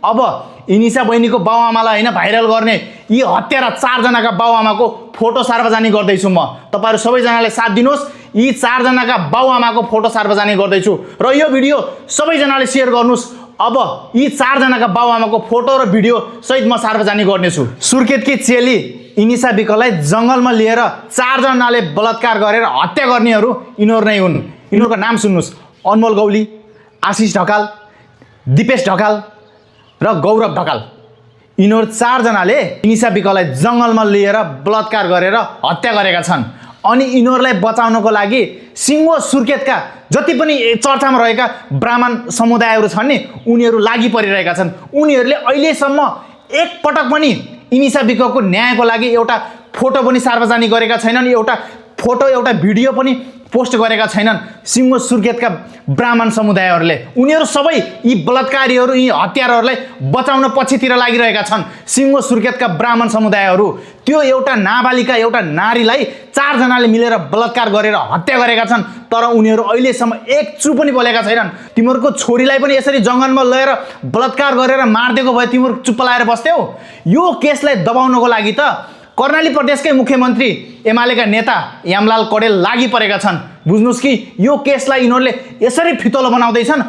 अब इनिसा बहिनीको बाउआमालाई होइन भाइरल गर्ने यी हत्यारा 4 जनाका बाउआमाको फोटो सार्वजनिक गर्दैछु म। तपाईहरु सबैजनाले साथ दिनुहोस्। यी 4 जनाका बाउआमाको फोटो सार्वजनिक गर्दैछु र यो भिडियो सबैजनाले शेयर गर्नुस्। अब यी 4 जनाका बाउआमाको फोटो र भिडियो सहित म सार्वजनिक गर्नेछु। सुर्खेतकी चेली इनिसा विकलाई जंगलमा लिएर 4 जनाले बलात्कार गरेर हत्या गर्नेहरू यिनीहरू नै हुन्। यिनीहरूको नाम सुन्नुस्। अनमोल गौली, आशिष ढकाल, दिपेश ढकाल र गौरव ढकाल। यिनीहरू 4 जनाले इनिसा विकलाई जंगलमा लिएर बलात्कार गरेर हत्या गरेका छन्। अनि यिनीहरूलाई बचाउनको लागि सिङ्गो सुर्खेतका जति पनि चर्चामा रहेका ब्राह्मण समुदायहरू छन् नि उनीहरू लागि परिरहेका छन्। उनीहरूले अहिलेसम्म एक पटक पनि इनिसा विकको न्यायको लागि एउटा फोटो पनि सार्वजनिक गरेका छैनन्। एउटा फोटो एउटा भिडियो पनि पोस्ट गरेका छैनन् सिङ्गो सुर्खेतका ब्राह्मण समुदायहरूले। उनीहरू सबै यी बलात्कारीहरू यी हत्याराहरूलाई बचाउन पछितिर लागिरहेका छन्। सिङ्गो सुर्खेतका ब्राह्मण समुदायहरू त्यो एउटा नाबालिका एउटा नारीलाई 4 जनाले मिलेर बलात्कार गरेर हत्या गरेका छन्। तर उनीहरू अहिलेसम्म एक चु पनि बोलेका छैनन्। तिमीहरूको छोरीलाई पनि यसरी जङ्गलमा लगेर बलात्कार गरेर मारिदिएको भए तिमीहरू चुप्प लाएर बस्थ्यौ। यो केसलाई दबाउनको लागि त कर्णाली प्रदेशकै मुख्यमन्त्री एमालेका नेता यामलाल कडेल लागि परेका छन्। बुझ्नुस् कि यो केसलाई यिनीहरूले यसरी फितलो बनाउँदैछन्।